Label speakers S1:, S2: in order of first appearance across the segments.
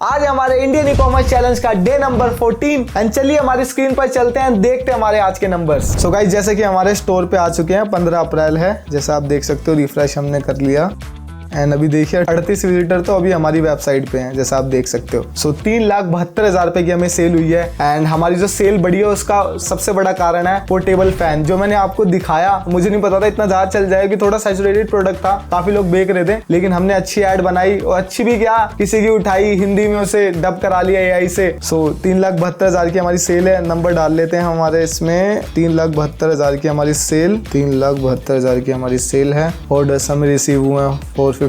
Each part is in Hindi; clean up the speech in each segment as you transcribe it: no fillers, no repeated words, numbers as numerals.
S1: आज हमारे इंडियन ई कॉमर्स चैलेंज का डे नंबर 14 एंड चलिए हमारी स्क्रीन पर चलते हैं, देखते हैं हमारे आज के नंबर्स। सो गाइस, जैसे कि हमारे स्टोर पे आ चुके हैं, 15 अप्रैल है, जैसा आप देख सकते हो। रिफ्रेश हमने कर लिया एंड अभी देखिए 38 विजिटर तो अभी हमारी वेबसाइट पे हैं, जैसा आप देख सकते हो। सो 3,72,000 रुपए की हमें सेल हुई है एंड हमारी जो सेल बढ़ी है उसका सबसे बड़ा कारण है पोर्टेबल फैन, जो मैंने आपको दिखाया। मुझे नहीं पता था इतना ज्यादा चल जाएगा, कि थोड़ा सैचुरेटेड प्रोडक्ट था, काफी लोग बेच रहे थे, लेकिन हमने अच्छी ऐड बनाई और अच्छी भी क्या, किसी की उठाई, हिंदी में उसे डब करा लिया एआई से। सो 3,72,000 की हमारी सेल है। नंबर डाल लेते हैं हमारे इसमें, 3,72,000 की हमारी सेल, 3,72,000 की हमारी सेल है। ऑर्डर्स हमें रिसीव हुए हैं 415।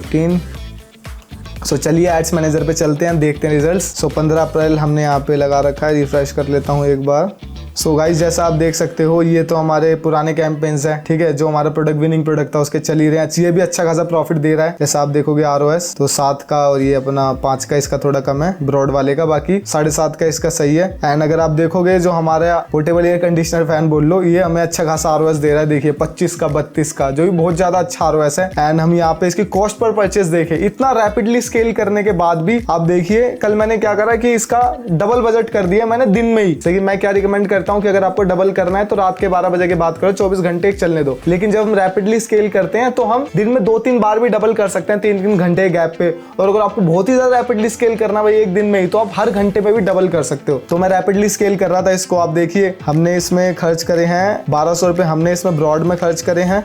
S1: सो चलिए एड्स मैनेजर पे चलते हैं, देखते हैं रिजल्ट्स। सो 15 अप्रैल हमने यहाँ पे लगा रखा है। रिफ्रेश कर लेता हूँ एक बार। सो गाइज, जैसा आप देख सकते हो, ये तो हमारे पुराने कैंपेन्स हैं, ठीक है, जो हमारा प्रोडक्ट विनिंग प्रोडक्ट था उसके चल ही रहे हैं। ये भी अच्छा खासा प्रॉफिट दे रहा है, जैसा आप देखोगे ROS तो 7 का और ये अपना 5 का इसका थोड़ा कम है ब्रॉड वाले का, बाकी 7.5 का इसका सही है। एंड अगर आप देखोगे जो हमारा पोर्टेबल एयर कंडीशनर फैन बोल लो, ये हमें अच्छा खासा ROS दे रहा है। देखिए 25 का 32 का, जो भी बहुत ज्यादा अच्छा ROS है। एंड हम यहाँ पे इसकी कॉस्ट पर परचेज देखें, इतना रैपिडली स्केल करने के बाद भी आप देखिए कल मैंने क्या करा कि इसका डबल बजट कर दिया मैंने दिन में ही। लेकिन मैं क्या रिकमेंड करता हूँ कि अगर आपको डबल करना है तो रात के 12 बजे के बाद करो, 24 घंटे चलने दो। लेकिन जब हम रैपिडली स्केल करते हैं तो हम दिन में 2-3 बार भी डबल कर सकते हैं, 3-3 घंटे गैप पे। और अगर आपको बहुत ही ज्यादा रैपिडली स्केल करना भाई एक दिन में ही, तो आप हर घंटे में भी डबल कर सकते हो। तो मैं रैपिडली स्केल कर रहा था इसको। आप देखिए हमने इसमें खर्च करे हैं 1200 रुपए, हमने इसमें ब्रॉड में खर्च करे हैं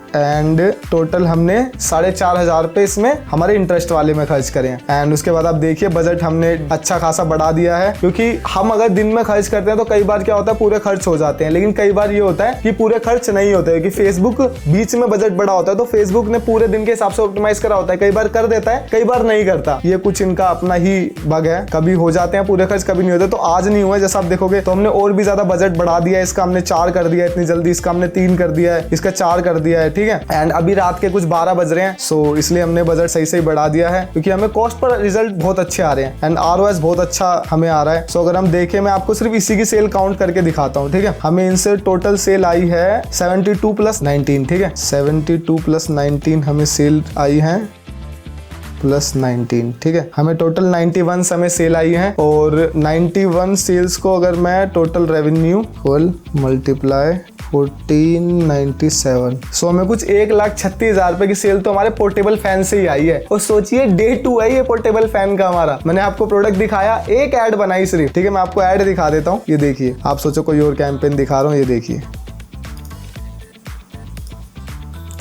S1: एंड टोटल हमने 4,500 रुपए इसमें हमारे इंटरेस्ट वाले में खर्च करें। एंड उसके बाद आप देखिए बजट हमने अच्छा खासा बढ़ा दिया है, क्योंकि हम अगर दिन में खर्च करते हैं तो कई बार क्या होता है पूरे खर्च हो जाते हैं, लेकिन कई बार ये होता है कि पूरे खर्च नहीं होते हैं, कि फेसबुक बीच में बजट बढ़ा होता है तो फेसबुक ने पूरे दिन के हिसाब से ऑप्टिमाइज करा होता है, कई बार कर देता है, कई बार नहीं करता। ये कुछ इनका अपना ही बग है, कभी हो जाते हैं पूरे खर्च, कभी नहीं होते। तो आज नहीं हुआ, जैसा आप देखोगे, तो हमने और भी ज्यादा बजट बढ़ा दिया है। इसका हमने 4 कर दिया इतनी जल्दी, इसका हमने 3 कर दिया है, इसका 4 कर दिया है, ठीक है। एंड अभी रात के कुछ 12 बज रहे हैं, सो इसलिए हमने बजट सही से बढ़ा दिया है, क्योंकि हमें कॉस्ट पर रिजल्ट बहुत अच्छे आ रहे हैं एंड ROS बहुत अच्छा हमें आ रहा है। सो अगर हम देखें, मैं आपको सिर्फ इसी की सेल काउंट करके दिखाता हूँ, ठीक है। हमें इनसे टोटल सेल आई है 72 + 19, ठीक है, 72 + 19 हमें सेल आई है +19, ठीक है। हमें टोटल 91 हमें सेल आई है, और 91 सेल्स को अगर मैं टोटल रेवेन्यू होल मल्टीप्लाई 1497, सो हमें कुछ 1,36,000 रुपए की सेल तो हमारे पोर्टेबल फैन से ही आई है। और सोचिए डे 2 है ये पोर्टेबल फैन का हमारा। मैंने आपको प्रोडक्ट दिखाया, एक ऐड बनाई सिर्फ, ठीक है। मैं आपको ऐड दिखा देता हूँ, ये देखिए। आप सोचो कोई और कैंपेन दिखा रहा हूँ, ये देखिए,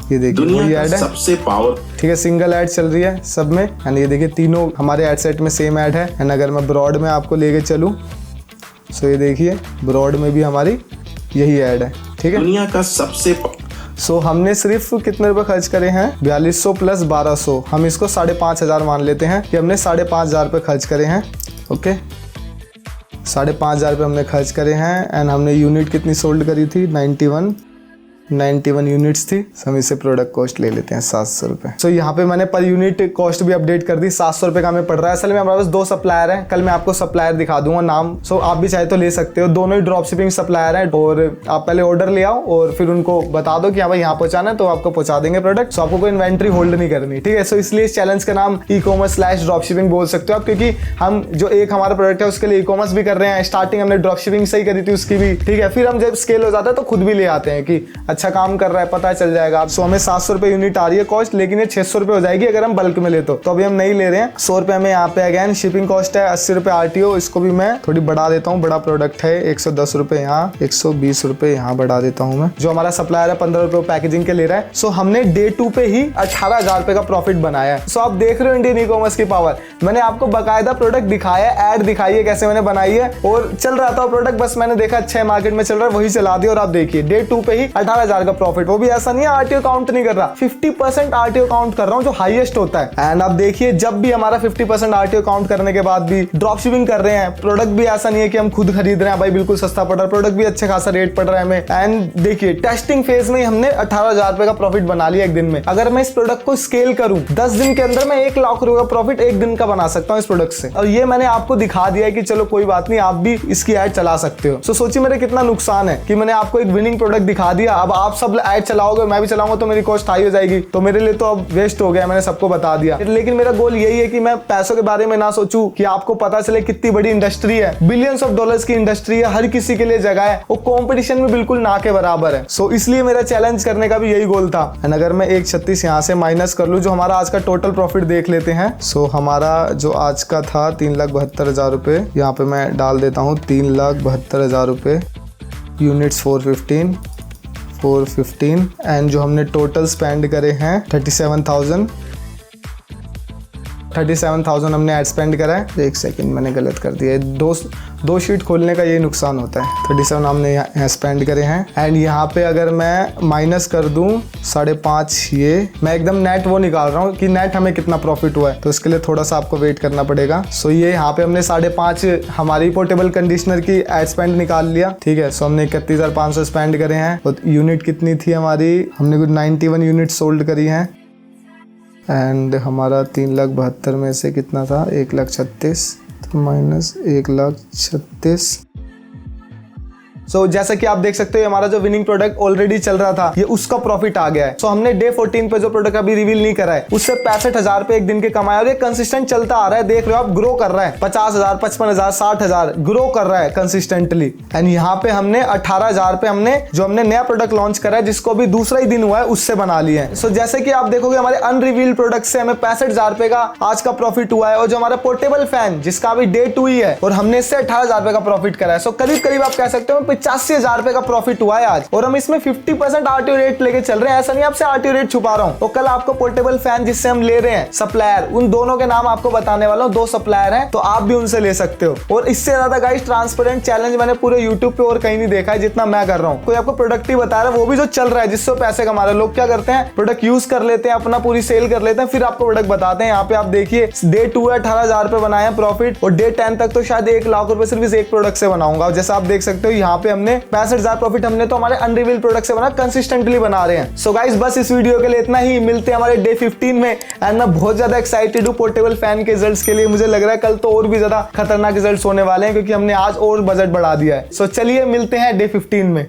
S1: ये देखिए वही ऐड है,
S2: सबसे पावर,
S1: ठीक है, सिंगल ऐड चल रही है सब में। एंड ये देखिए तीनों हमारे ऐड सेट में सेम ऐड है। एंड अगर मैं ब्रॉड में आपको लेके चलूं, सो ये देखिए ब्रॉड में भी हमारी यही ऐड है, ठीक है।
S2: दुनिया का सबसे
S1: सो हमने सिर्फ कितने रुपए खर्च करे हैं, 4200 + 1200, हम इसको 5,500 मान लेते हैं कि हमने 5,500 रुपए खर्च करे हैं, ओके। 5,500 रुपए हमने खर्च करे हैं। एंड हमने यूनिट कितनी सोल्ड करी थी, 91 यूनिट्स थी। हम इससे प्रोडक्ट कॉस्ट ले लेते हैं 700 रुपए। सो यहाँ पे मैंने पर यूनिट कॉस्ट भी अपडेट कर दी, 700 रुपए का हमें पड़ रहा है। असल में हमारे पास 2 सप्लायर हैं, कल मैं आपको सप्लायर दिखा दूंगा नाम, सो आप भी चाहे तो ले सकते हो। दोनों ही ड्रॉप शिपिंग सप्लायर हैं, और आप पहले ऑर्डर ले आओ और फिर उनको बता दो कि हाँ भाई यहाँ पहुंचाना है, तो आपको पहुंचा देंगे प्रोडक्ट। सो आपको कोई इन्वेंट्री होल्ड नहीं करनी, ठीक है। सो इसलिए इस चैलेंज का नाम e-commerce/ड्रॉप शिपिंग बोल सकते हो आप, क्योंकि हम जो एक हमारा प्रोडक्ट है उसके लिए e-commerce भी कर रहे हैं। स्टार्टिंग हमने ड्रॉप शिपिंग से ही करी थी उसकी भी, ठीक है। फिर हम जब स्केल हो जाता है तो खुद भी ले आते हैं कि अच्छा काम कर रहा है, पता चल जाएगा आप। सो हमें 700 रुपए यूनिट आ रही है कॉस्ट, लेकिन ये 600 रुपए हो जाएगी अगर हम बल्क में ले तो अभी हम नहीं ले रहे हैं। 100 रुपए हमें यहाँ पे अगेन शिपिंग कॉस्ट है, 80 रुपए RTO, इसको भी मैं थोड़ी बढ़ा देता हूँ, बड़ा प्रोडक्ट है। 110 रुपए यहाँ, 120 रुपए यहाँ बढ़ा देता हूँ मैं। जो हमारा सप्लायर है 15 रुपए पैकेजिंग के ले रहा है। सो हमने डे 2 पे ही 18,000 रुपए का प्रॉफिट बनाया है। सो आप देख रहे हो इंडियन ई कॉमर्स की पावर। मैंने आपको बकायदा प्रोडक्ट दिखाया है, ऐड दिखाई है कैसे मैंने बनाई है, और चल रहा था प्रोडक्ट, बस मैंने देखा अच्छा मार्केट में चल रहा है, वही चला दिया। और आप देखिए डे 2 पे ही 18,000 का प्रॉफिट, वो भी ऐसा नहीं है RTO काउंट नहीं कर रहा, 50% RTO काउंट कर रहा हूं, जो हाईएस्ट होता है। एंड आप देखिए जब भी हमारा 50% RTO काउंट करने के बाद भी ड्रॉप शिपिंग कर रहे हैं, प्रोडक्ट भी ऐसा नहीं है कि हम खुद खरीद रहे हैं भाई बिल्कुल सस्ता पड़ रहा है, प्रोडक्ट भी अच्छे खासा रेट पड़ रहा है हमें। एंड देखिए टेस्टिंग फेज में हमने 18,000 रुपए का प्रॉफिट बना लिया एक दिन में। अगर मैं इस प्रोडक्ट को स्केल करूं 10 दिन के अंदर मैं 1 लाख रुपए का प्रॉफिट एक दिन का बना सकता हूं इस प्रोडक्ट से। और ये मैंने आपको दिखा दिया है कि चलो कोई बात नहीं, आप भी इसकी ऐड चला सकते हो। सो सोचिए मेरे कितना नुकसान है कि मैंने आपको एक विनिंग प्रोडक्ट दिखा दिया, अब आप सब ऐड चलाओगे, मैं भी चलाऊंगा तो मेरी कॉस्ट हाई हो जाएगी, तो मेरे लिए तो अब वेस्ट हो गया, मैंने सबको बता दिया। लेकिन मेरा गोल यही है कि मैं पैसों के बारे में ना सोचूं, कि आपको पता चले कितनी बड़ी इंडस्ट्री है, बिलियंस ऑफ डॉलर्स की इंडस्ट्री है, हर किसी के लिए जगह है, वो कंपटीशन में बिल्कुल ना के बराबर है। सो इसलिए मेरा चैलेंज करने का भी यही गोल था। एंड अगर मैं 136 यहाँ से माइनस कर लूँ, जो हमारा आज का टोटल प्रॉफिट देख लेते हैं। सो हमारा जो आज का था 3,72,000 रुपये, यहाँ पे मैं डाल देता हूँ 3,72,000 रुपये, यूनिट्स 415 एंड जो हमने टोटल स्पेंड करे हैं 37,000 हमने ऐड स्पेंड करा है। एक सेकंड, मैंने गलत कर दिया है, दो शीट खोलने का ये नुकसान होता है। 37 हमने यहाँ स्पेंड करे हैं एंड यहाँ पे अगर मैं माइनस कर दूँ 5.5, ये मैं एकदम नेट वो निकाल रहा हूँ कि नेट हमें कितना प्रॉफिट हुआ है, तो इसके लिए थोड़ा सा आपको वेट करना पड़ेगा। सो ये यहाँ पे हमने 5.5 हमारी पोर्टेबल कंडीशनर की ऐड स्पेंड निकाल लिया, ठीक है। सो हमने 31,500 स्पेंड करे हैं। और यूनिट कितनी थी हमारी, हमने कुछ 91 यूनिट सोल्ड करी हैं एंड हमारा 3,72,000 में से कितना था, 1,36,000 तो माइनस 1,36,000। सो जैसा कि आप देख सकते हो हमारा जो विनिंग प्रोडक्ट ऑलरेडी चल रहा था, ये उसका प्रॉफिट आ गया है। सो हमने डे 14 पे जो प्रोडक्ट अभी रिवील नहीं करा है, उससे 65,000 रुपए एक दिन के कमाए और ये कंसिस्टेंट चलता आ रहा है। देख रहे हो आप, ग्रो कर रहा है, 50,000, 55,000, 60,000 ग्रो कर रहा है कंसिस्टेंटली। एंड यहाँ पे हमने 18,000 रुपए हमने नया प्रोडक्ट लॉन्च करा है, जिसको अभी दूसरा ही दिन हुआ है, उससे बना लिए हैं। सो जैसे कि आप देखोगे हमारे अनरिवील्ड प्रोडक्ट से हमें 65,000 रुपए का आज का प्रॉफिट हुआ है। और जो हमारा पोर्टेबल फैन जिसका अभी डे 2 ही है, और हमने इससे 18,000 रुपए का प्रॉफिट करा है। सो करीब करीब आप कह सकते हो 85,000 रुपए का प्रॉफिट हुआ है आज। और हम इसमें 50% आरटीओ रेट लेके चल रहे हैं, ऐसा नहीं आपसे आरटीओ रेट छुपा रहा हूं। तो कल आपको पोर्टेबल फैन जिससे हम ले रहे हैं सप्लायर, उन दोनों के नाम आपको बताने वाला हूं। 2 सप्लायर हैं, तो आप भी उनसे ले सकते हो। और इससे ज्यादा गाइस ट्रांसपेरेंट चैलेंज मैंने पूरे यूट्यूब पे और कहीं नहीं देखा है जितना मैं कर रहा हूँ। कोई आपको प्रोडक्ट ही बता रहा है, वो भी जो चल रहा है, जिससे पैसे कमा रहे हैं। लोग क्या करते हैं, प्रोडक्ट यूज कर लेते हैं, अपना पूरी सेल कर लेते हैं, फिर आपको प्रोडक्ट बताते हैं। यहाँ पे आप देखिए डे 2 है, 18,000 रुपए बनाए हैं प्रॉफिट, और डे 10 तक तो शायद 1 लाख रुपए सिर्फ इस एक प्रोडक्ट से बनाऊंगा। जैसा आप देख सकते हो यहाँ पे हमने 65,000 प्रॉफिट हमने तो हमारे अनरिवील्ड प्रोडक्ट से बना, कंसिस्टेंटली बना रहे हैं। सो गाइस बस इस वीडियो के लिए इतना ही, मिलते हैं हमारे डे 15 में। एंड मैं बहुत ज्यादा एक्साइटेड हूँ पोर्टेबल फैन के रिजल्ट्स के लिए। मुझे लग रहा है कल तो और भी ज्यादा खतरनाक रिजल्ट्स होने वाले हैं, क्योंकि हमने आज और बजट बढ़ा दिया है। सो चलिए मिलते हैं डे 15 में।